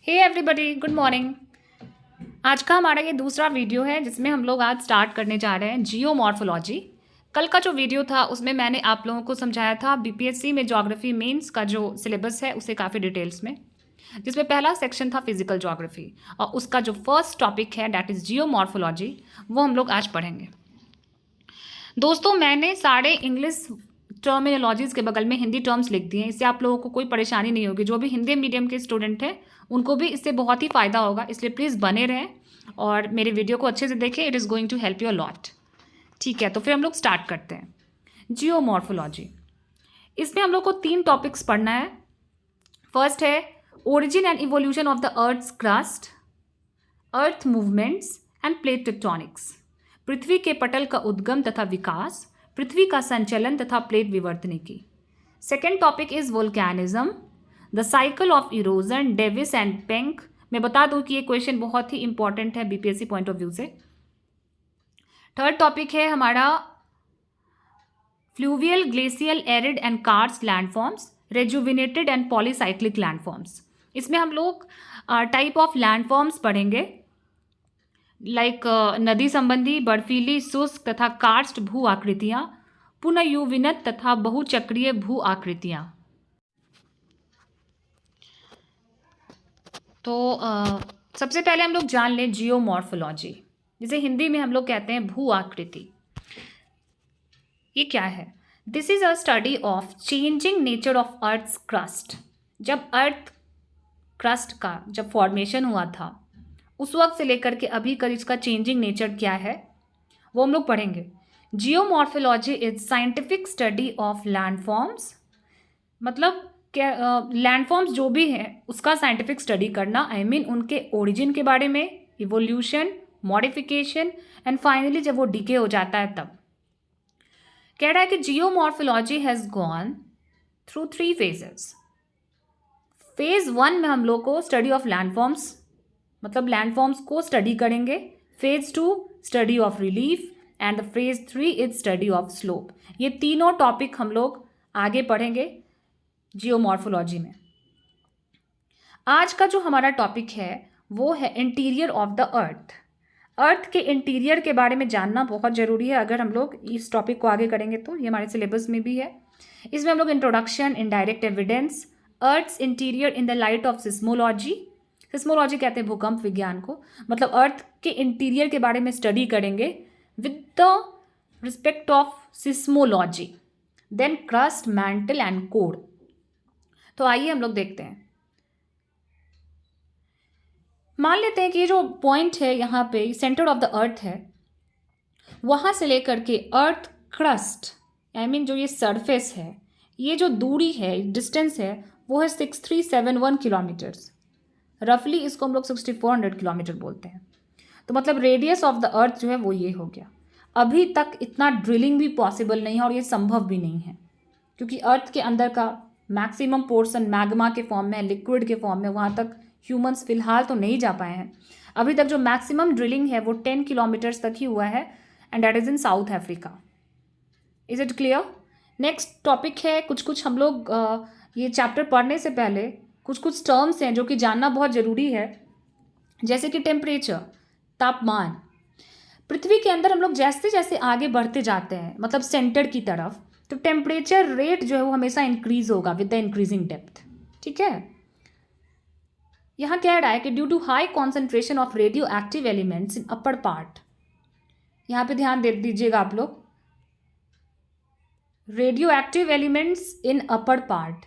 Hey everybody, good morning. आज का हमारा ये दूसरा वीडियो है जिसमें हम लोग आज स्टार्ट करने जा रहे हैं जियोमॉर्फोलॉजी। कल का जो वीडियो था उसमें मैंने आप लोगों को समझाया था बीपीएससी में ज्योग्राफी मेंस का जो सिलेबस है उसे काफ़ी डिटेल्स में, जिसमें पहला सेक्शन था फिजिकल ज्योग्राफी और उसका जो फर्स्ट टॉपिक है दैट इज़ जियोमॉर्फोलॉजी, वो हम लोग आज पढ़ेंगे। दोस्तों, मैंने सारे इंग्लिश टर्मिनोलॉजीज़ के बगल में हिंदी टर्म्स लिख दिए हैं, इससे आप लोगों को कोई परेशानी नहीं होगी। जो भी हिंदी मीडियम के स्टूडेंट हैं उनको भी इससे बहुत ही फ़ायदा होगा, इसलिए प्लीज़ बने रहें और मेरे वीडियो को अच्छे से देखें। It is going to help you lot. ठीक है, तो फिर हम लोग स्टार्ट करते हैं। जियोमॉर्फोलॉजी, इसमें हम लोग को 3 टॉपिक्स पढ़ना है। फर्स्ट है origin and evolution of the earth's crust, earth movements and plate tectonics, पृथ्वी के पटल का उद्गम तथा विकास, पृथ्वी का संचलन तथा प्लेट विवर्तनिकी। Second topic is volcanism, the cycle of erosion, Davis and Penck. मैं बता दूं कि ये क्वेश्चन बहुत ही इंपॉर्टेंट है बीपीएससी पॉइंट ऑफ व्यू से। थर्ड टॉपिक है हमारा fluvial, glacial, arid and karst landforms, rejuvenated and polycyclic landforms. इसमें हम लोग टाइप ऑफ लैंडफॉर्म्स पढ़ेंगे, लाइक नदी संबंधी, बर्फीली, शुष्क तथा कार्स्ट भू आकृतियाँ, पुनर्युविनत तथा बहुचक्रीय भू आकृतियाँ। तो सबसे पहले हम लोग जान लें जियोमॉर्फोलॉजी, जिसे हिंदी में हम लोग कहते हैं भू आकृति। ये क्या है? This is a study of changing nature of earth's crust. जब अर्थ क्रस्ट का जब फॉर्मेशन हुआ था उस वक्त से लेकर के अभी कर इसका चेंजिंग नेचर क्या है वो हम लोग पढ़ेंगे। Geomorphology is scientific study of landforms, मतलब क्या लैंडफॉर्म्स जो भी हैं उसका साइंटिफिक स्टडी करना। आई मीन उनके ओरिजिन के बारे में, इवोल्यूशन, मॉडिफिकेशन एंड फाइनली जब वो डिके हो जाता है तब। कह रहा है कि geomorphology has gone through 3 phases. Phase 1 में हम लोग को स्टडी ऑफ लैंडफॉर्म्स, मतलब लैंडफॉर्म्स को स्टडी करेंगे। Phase 2 study of relief and phase 3 is study of slope. ये तीनों टॉपिक हम लोग आगे पढ़ेंगे जियोमॉर्फोलॉजी में। आज का जो हमारा टॉपिक है वो है इंटीरियर ऑफ द अर्थ। अर्थ के इंटीरियर के बारे में जानना बहुत ज़रूरी है। अगर हम लोग इस टॉपिक को आगे करेंगे तो ये हमारे सिलेबस में भी है। इसमें हम लोग introduction, indirect evidence, earth's interior in the light of seismology, seismology कहते हैं भूकंप विज्ञान को, मतलब अर्थ के इंटीरियर के बारे में स्टडी करेंगे with the respect of seismology, then crust, mantle and core. तो आइए हम लोग देखते हैं। मान लेते हैं कि जो पॉइंट है यहाँ पे सेंटर ऑफ द अर्थ है, वहाँ से लेकर के अर्थ क्रस्ट, आई मीन जो ये सरफेस है, ये जो दूरी है, डिस्टेंस है, वो है 6371 किलोमीटर्स। रफली इसको हम लोग 6400 किलोमीटर बोलते हैं। तो मतलब रेडियस ऑफ द अर्थ जो है वो ये हो गया। अभी तक इतना ड्रिलिंग भी पॉसिबल नहीं है और ये संभव भी नहीं है, क्योंकि अर्थ के अंदर का मैक्सिमम पोर्शन मैग्मा के फॉर्म में है, लिक्विड के फॉर्म में। वहाँ तक ह्यूमंस फिलहाल तो नहीं जा पाए हैं। अभी तक जो मैक्सिमम ड्रिलिंग है वो 10 किलोमीटर्स तक ही हुआ है, and that is in south Africa. Is it clear? Next topic है, कुछ हम लोग ये चैप्टर पढ़ने से पहले कुछ टर्म्स हैं जो कि जानना बहुत ज़रूरी है, जैसे कि टेम्परेचर, तापमान। पृथ्वी के अंदर हम लोग जैसे जैसे आगे बढ़ते जाते हैं, मतलब सेंटर की तरफ, तो टेम्परेचर रेट जो है वो हमेशा इंक्रीज होगा विद द इंक्रीजिंग डेप्थ। ठीक है, यहाँ कह रहा है कि due to high concentration of radio active elements in upper part, यहाँ पे ध्यान दे दीजिएगा आप लोग, radio active elements in upper part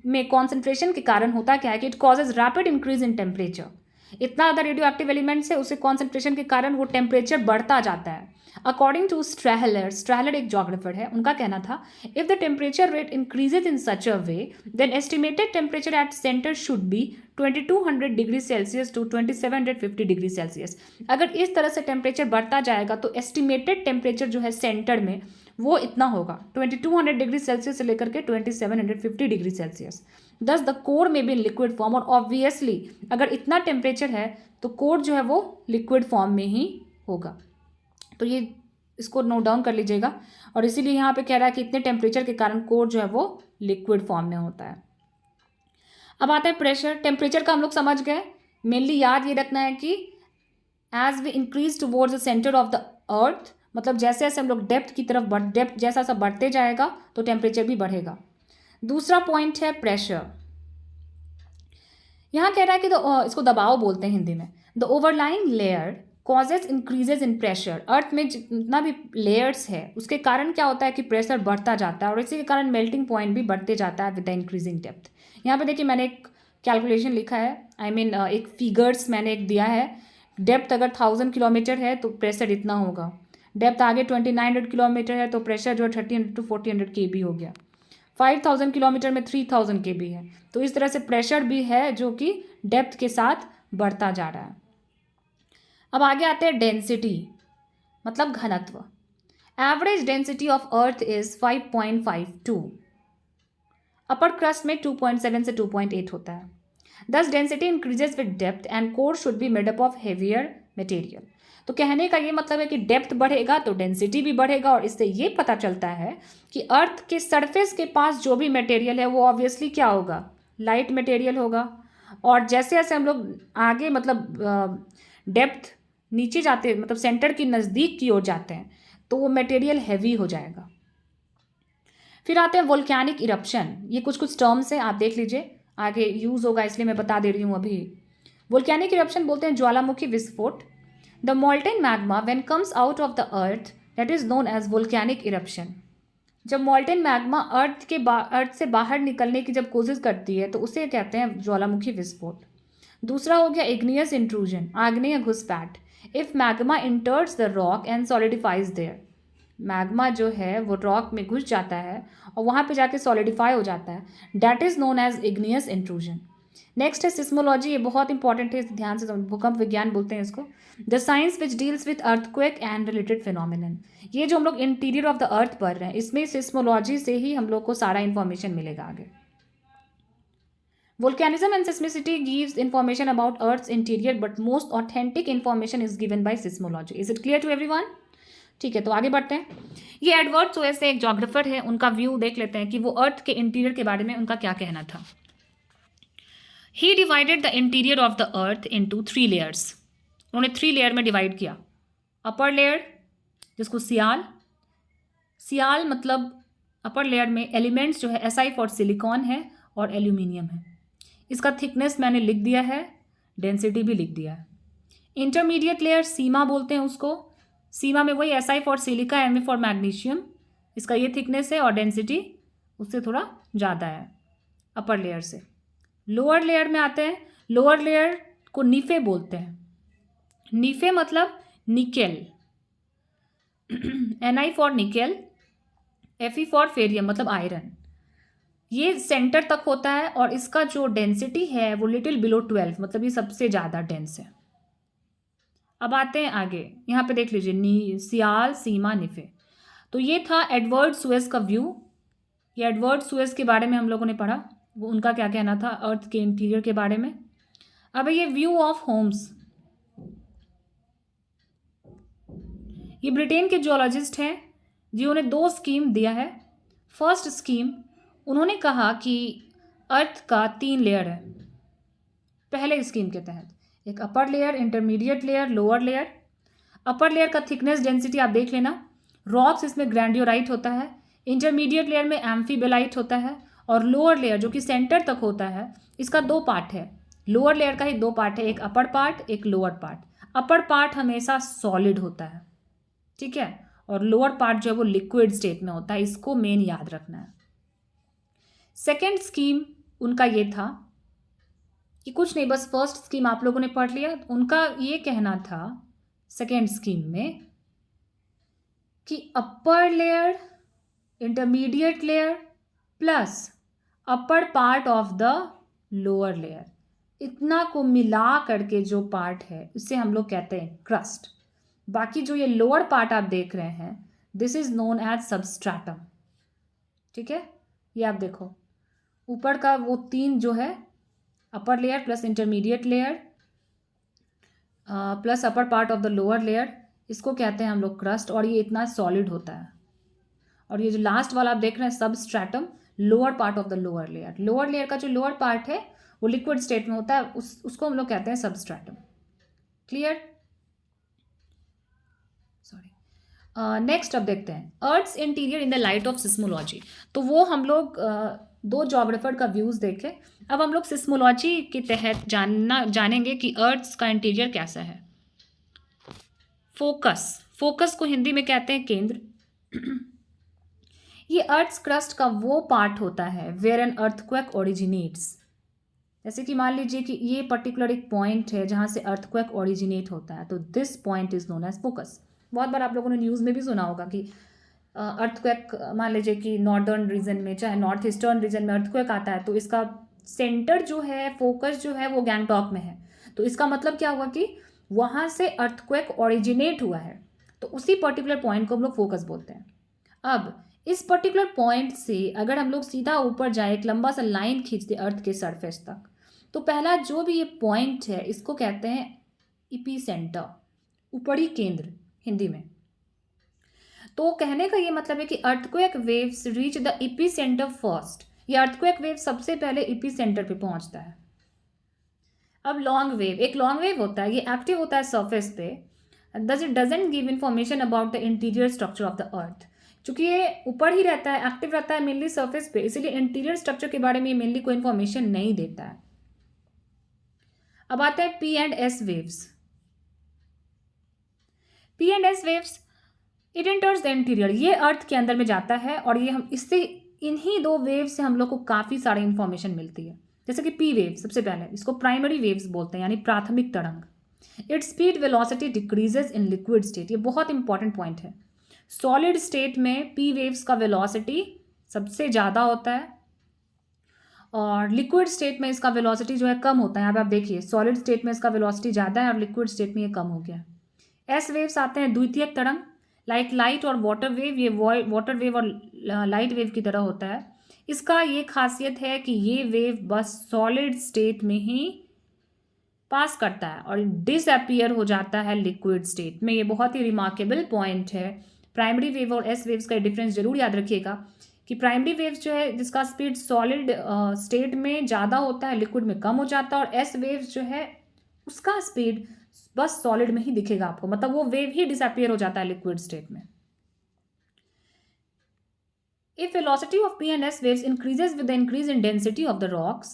में कॉन्सेंट्रेशन के कारण होता क्या है कि it causes rapid increase in temperature. इतना ज़्यादा रेडियो एक्टिव एलिमेंट्स है, उससे कॉन्सेंट्रेशन के कारण वो टेम्परेचर बढ़ता जाता है। अकॉर्डिंग टू स्ट्रैहलर एक जोग्राफर है, उनका कहना था if the temperature rate increases in such a way then estimated temperature at centre should be 2200 degree Celsius to 2750 degree Celsius. अगर इस तरह से टेम्परेचर बढ़ता जाएगा तो एस्टिमेटेड टेम्परेचर जो है सेंटर में वो इतना होगा 2200 डिग्री सेल्सियस से लेकर के 2750 डिग्री सेल्सियस। दस द कोर में भी लिक्विड फॉर्म, और ऑब्वियसली अगर इतना टेम्परेचर है तो कोर जो है वो लिक्विड फॉर्म में ही होगा। तो ये इसको नोट डाउन कर लीजिएगा, और इसीलिए यहाँ पे कह रहा है कि इतने टेम्परेचर के कारण कोर जो है वो लिक्विड फॉर्म में होता है। अब आता है प्रेशर। टेम्परेचर का हम लोग समझ गए। मेनली याद ये रखना है कि as we increase towards the centre of the earth, मतलब जैसे जैसे हम लोग डेप्थ की तरफ डेप्थ जैसा सा बढ़ते जाएगा तो टेम्परेचर भी बढ़ेगा। दूसरा पॉइंट है प्रेशर। यहाँ कह रहा है कि इसको दबाव बोलते हैं हिंदी में। The overlying layer causes increases in pressure. Earth में जितना भी लेयर्स है उसके कारण क्या होता है कि प्रेशर बढ़ता जाता है और इसी के कारण मेल्टिंग पॉइंट भी बढ़ते जाता है विद द इंक्रीजिंग डेप्थ। यहाँ पे देखिए मैंने एक कैलकुलेशन लिखा है, आई मीन एक फिगर्स मैंने एक दिया है। डेप्थ अगर 1000 किलोमीटर है तो प्रेशर इतना होगा। डेप्थ आगे 2900 किलोमीटर है तो प्रेशर जो है 3000 to 4000 kb हो गया। 5000 किलोमीटर में 3000 kb है। तो इस तरह से प्रेशर भी है जो कि डेप्थ के साथ बढ़ता जा रहा है। अब आगे आते हैं डेंसिटी, मतलब घनत्व। Average density of earth is 5.52। Upper crust में 2.7 से 2.8 होता है। दस density increases with depth and core should be made up of heavier material. तो कहने का ये मतलब है कि डेप्थ बढ़ेगा तो डेंसिटी भी बढ़ेगा, और इससे ये पता चलता है कि अर्थ के सरफेस के पास जो भी मटेरियल है वो ऑब्वियसली क्या होगा, लाइट मटेरियल होगा। और जैसे जैसे हम लोग आगे मतलब डेप्थ नीचे जाते मतलब सेंटर की नज़दीक की ओर जाते हैं तो वो मटेरियल हैवी हो जाएगा। फिर आते हैं वोल्केनिक इरप्शन। ये कुछ कुछ टर्म्स हैं, आप देख लीजिए, आगे यूज़ होगा इसलिए मैं बता दे रही हूँ अभी। वोल्केनिक इरप्शन बोलते हैं ज्वालामुखी विस्फोट। The molten magma when comes out of the earth that is known as volcanic eruption. जब मॉल्टेन मैग्मा अर्थ से बाहर निकलने की जब कोशिश करती है तो उसे कहते हैं ज्वालामुखी विस्फोट। दूसरा हो गया इग्नियस इंट्रूजन, आग्नेय घुसपैठ। If magma enters the rock and solidifies there. Magma जो है वो रॉक में घुस जाता है और वहाँ पे जाके सॉलिडिफाई हो जाता है, that is known as igneous intrusion. Next है सिस्मोलॉजी। ये बहुत इंपॉर्टेंट है, ध्यान से भूकंप विज्ञान बोलते हैं इसको। The science which deals with earthquake and related phenomenon. ये जो हम लोग इंटीरियर ऑफ द अर्थ पढ़ रहे हैं इसमें सिस्मोलॉजी से ही हम लोग को सारा इंफॉर्मेशन मिलेगा आगे। Volcanism and seismicity gives information about Earth's interior, but most authentic information is given by seismology. Is it clear to everyone? ठीक है, तो आगे बढ़ते हैं। ये एडवर्ड सोएस एक जोग्राफर है, उनका व्यू देख लेते हैं कि वो अर्थ के इंटीरियर के बारे में उनका क्या कहना था। He divided the interior of the earth into 3 layers. उन्होंने 3 लेयर में डिवाइड किया। अपर लेयर जिसको सियाल मतलब अपर लेयर में एलिमेंट्स जो है SI फॉर सिलिकॉन है और एल्यूमिनियम है। इसका थिकनेस मैंने लिख दिया है, डेंसिटी भी लिख दिया है। इंटरमीडिएट लेयर सीमा बोलते हैं उसको। सीमा में वही SI for silica, Me for magnesium, इसका ये थिकनेस है और डेंसिटी उससे थोड़ा ज़्यादा है अपर लेयर से। लोअर लेयर में आते हैं। लोअर लेयर को नीफे बोलते हैं। नीफे मतलब nickel, Ni for nickel, Fe for Ferium मतलब आयरन। ये सेंटर तक होता है और इसका जो डेंसिटी है वो लिटिल बिलो 12, मतलब ये सबसे ज़्यादा डेंस है। अब आते हैं आगे, यहाँ पे देख लीजिए सियाल, सीमा, निफे। तो ये था एडवर्ड सुएस का व्यू। ये एडवर्ड सुएस के बारे में हम लोगों ने पढ़ा, वो उनका क्या कहना था अर्थ के इंटीरियर के बारे में। अब ये व्यू ऑफ होम्स। ये ब्रिटेन के जियोलॉजिस्ट हैं जिन्होंने 2 स्कीम दिया है। फर्स्ट स्कीम, उन्होंने कहा कि अर्थ का 3 लेयर है पहले स्कीम के तहत, एक upper layer, intermediate layer, lower layer. Upper layer का थिकनेस डेंसिटी आप देख लेना, रॉक्स इसमें ग्रैंडियोराइट होता है। इंटरमीडिएट लेयर में एम्फीबेलाइट होता है और लोअर लेयर जो कि सेंटर तक होता है इसका 2 पार्ट है। लोअर लेयर का ही 2 पार्ट है, एक अपर पार्ट एक लोअर पार्ट। अपर पार्ट हमेशा सॉलिड होता है, ठीक है, और लोअर पार्ट जो है वो लिक्विड स्टेट में होता है, इसको मेन याद रखना है। सेकेंड स्कीम उनका ये था कि कुछ नहीं, बस फर्स्ट स्कीम आप लोगों ने पढ़ लिया। उनका ये कहना था सेकेंड स्कीम में कि upper layer, intermediate layer plus upper part of the lower layer, इतना को मिला करके जो पार्ट है उससे हम लोग कहते हैं क्रस्ट। बाकी जो ये लोअर पार्ट आप देख रहे हैं this is known as substratum, ठीक है। ये आप देखो ऊपर का वो 3 जो है upper layer plus intermediate layer plus upper part of the lower layer, इसको कहते हैं हम लोग क्रस्ट, और ये इतना सॉलिड होता है। और ये जो लास्ट वाला आप देख रहे हैं substratum, lower part of the lower layer. Lower layer का जो लोअर पार्ट है वो लिक्विड स्टेट में होता है, उसको हम लोग कहते हैं सबस्ट्रेटम। क्लियर? सॉरी। नेक्स्ट अब देखते हैं earth's interior in the light of seismology. तो वो हम लोग दो ज्योग्राफर का व्यूज़ देखे। अब हम लोग सिस्मोलॉजी के तहत जानेंगे कि अर्थ्स का इंटीरियर कैसा है। फोकस को हिंदी में कहते हैं केंद्र। ये अर्थ्स क्रस्ट का वो पार्ट होता है वेयर एन अर्थक्वेक ओरिजिनेट्स। जैसे कि मान लीजिए कि ये पर्टिकुलर एक पॉइंट है जहाँ से अर्थक्वेक ओरिजिनेट होता है, तो this point is known as focus. बहुत बार आप लोगों ने न्यूज़ में भी सुना होगा कि अर्थक्वेक, मान लीजिए कि नॉर्दर्न रीजन में चाहे नॉर्थ ईस्टर्न रीजन में अर्थक्वेक आता है तो इसका सेंटर जो है, फोकस जो है वो गैंगटॉक में है। तो इसका मतलब क्या हुआ कि वहाँ से अर्थक्वेक ओरिजिनेट हुआ है, तो उसी पर्टिकुलर पॉइंट को हम लोग फोकस बोलते हैं। अब इस पर्टिकुलर पॉइंट से अगर हम लोग सीधा ऊपर जाए, एक लंबा सा लाइन खींच दे अर्थ के सरफेस तक, तो पहला जो भी ये पॉइंट है इसको कहते हैं इपीसेंटर, ऊपरी केंद्र हिंदी में। तो कहने का ये मतलब है कि earthquake waves reach the epicentre first. ये अर्थक्वेक वेव सबसे पहले इपीसेंटर पे पहुंचता है। अब लॉन्ग वेव, एक लॉन्ग वेव होता है, ये एक्टिव होता है सरफेस पे, it doesn't give information about the interior structure of the earth. चूंकि ये ऊपर ही रहता है, एक्टिव रहता है मेनली सरफेस पे, इसीलिए इंटीरियर स्ट्रक्चर के बारे में ये मेनली कोई इंफॉर्मेशन नहीं देता है। अब आते हैं P and S waves. P and S waves it enters the interior, ये अर्थ के अंदर में जाता है और ये हम इससे, इन्हीं दो वेव से हम लोग को काफ़ी सारी इंफॉर्मेशन मिलती है। जैसे कि पी वेव सबसे पहले, इसको प्राइमरी वेव्स बोलते हैं, यानी प्राथमिक तरंग। Its speed velocity decreases in liquid state, ये बहुत इंपॉर्टेंट पॉइंट है। सॉलिड स्टेट में पी वेव्स का वेलोसिटी सबसे ज़्यादा होता है और लिक्विड स्टेट में इसका वेलोसिटी जो है कम होता है। यहाँ पे आप देखिए, सॉलिड स्टेट में इसका वेलोसिटी ज़्यादा है और लिक्विड स्टेट में ये कम हो गया। एस वेव्स आते हैं द्वितीयक तरंग, लाइक लाइट और वाटर वेव। ये वाटर वेव और लाइट वेव की तरह होता है। इसका ये खासियत है कि ये वेव बस सॉलिड स्टेट में ही पास करता है और डिसअपीयर हो जाता है लिक्विड स्टेट में। ये बहुत ही रिमार्केबल पॉइंट है। प्राइमरी वेव और एस वेव्स का डिफरेंस जरूर याद रखिएगा कि प्राइमरी वेव्स जो है जिसका स्पीड सॉलिड स्टेट में ज़्यादा होता है, लिक्विड में कम हो जाता है, और एस वेव्स जो है उसका स्पीड बस सॉलिड में ही दिखेगा आपको, मतलब वो वेव ही डिसअपीयर हो जाता है लिक्विड स्टेट में। If velocity of P and S waves increases with the increase in density of the rocks,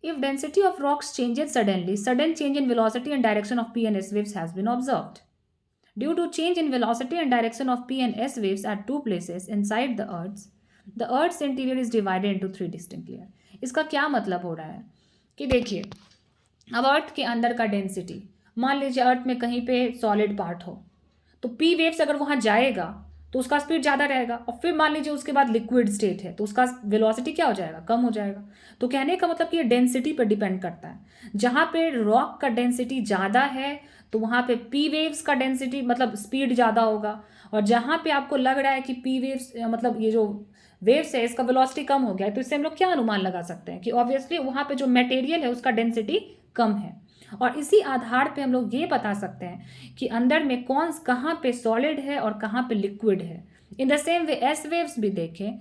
if density of rocks changes suddenly, sudden change in velocity and direction of P and S waves has been observed. Due to change in velocity and direction of P and S waves at two places inside the Earth's interior is divided into three distinct layers. इसका क्या मतलब हो रहा है कि देखिए, अब अर्थ के अंदर का डेंसिटी, मान लीजिए अर्थ में कहीं पे सॉलिड पार्ट हो, तो पी वेव्स अगर वहाँ जाएगा तो उसका स्पीड ज़्यादा रहेगा, और फिर मान लीजिए उसके बाद लिक्विड स्टेट है तो उसका वेलोसिटी क्या हो जाएगा, कम हो जाएगा। तो कहने का मतलब कि ये डेंसिटी पर डिपेंड करता है। जहाँ पे रॉक का डेंसिटी ज़्यादा है तो वहाँ पे पी वेव्स का डेंसिटी मतलब स्पीड ज़्यादा होगा, और जहाँ पे आपको लग रहा है कि पी वेव्स मतलब ये जो वेव्स है इसका वेलोसिटी कम हो गया है, तो इससे हम लोग क्या अनुमान लगा सकते हैं कि ऑब्वियसली वहाँ पे जो मटेरियल है उसका डेंसिटी कम है। और इसी आधार पे हम लोग ये बता सकते हैं कि अंदर में कहाँ पे सॉलिड है और कहाँ पे लिक्विड है। In the same way S waves भी देखें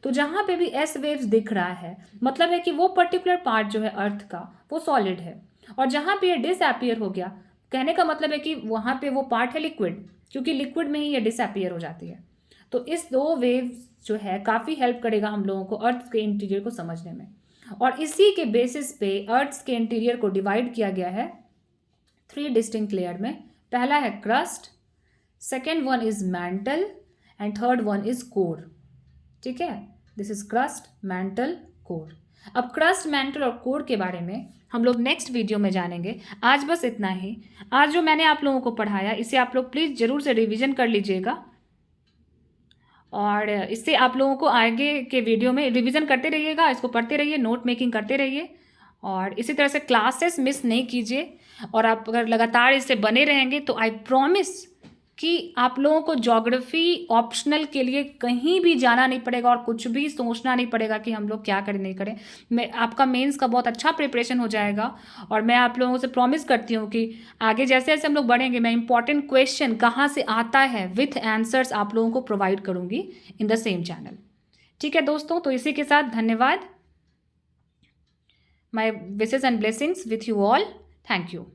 तो जहाँ पे भी एस वेव्स दिख रहा है मतलब है कि वो पर्टिकुलर पार्ट जो है अर्थ का वो सॉलिड है, और जहाँ पे ये डिसअपीयर हो गया कहने का मतलब है कि वहाँ पे वो पार्ट है लिक्विड, क्योंकि लिक्विड में ही ये डिसअपीयर हो जाती है। तो इस दो वेव्स जो है काफ़ी हेल्प करेगा हम लोगों को अर्थ के इंटीरियर को समझने में, और इसी के बेसिस पे अर्थ के इंटीरियर को डिवाइड किया गया है थ्री डिस्टिंक्ट लेयर में। पहला है crust, second one is mantle and third one is core. ठीक है, this is crust, mantle, core. अब क्रस्ट, मैंटल और कोर के बारे में हम लोग नेक्स्ट वीडियो में जानेंगे। आज बस इतना ही। आज जो मैंने आप लोगों को पढ़ाया इसे आप लोग प्लीज़ ज़रूर से रिवीजन कर लीजिएगा, और इससे आप लोगों को आगे के वीडियो में रिवीजन करते रहिएगा, इसको पढ़ते रहिए, नोट मेकिंग करते रहिए, और इसी तरह से क्लासेस मिस नहीं कीजिए। और आप अगर लगातार इससे बने रहेंगे तो आई प्रॉमिस कि आप लोगों को ज्योग्राफी ऑप्शनल के लिए कहीं भी जाना नहीं पड़ेगा और कुछ भी सोचना नहीं पड़ेगा कि हम लोग क्या करें नहीं करें। मैं आपका मेंस का बहुत अच्छा प्रिपरेशन हो जाएगा और मैं आप लोगों से प्रॉमिस करती हूँ कि आगे जैसे जैसे हम लोग बढ़ेंगे मैं इंपॉर्टेंट क्वेश्चन कहाँ से आता है विथ आंसर्स आप लोगों को प्रोवाइड करूँगी इन द सेम चैनल। ठीक है दोस्तों, तो इसी के साथ धन्यवाद। My wishes and blessings with you all. Thank you.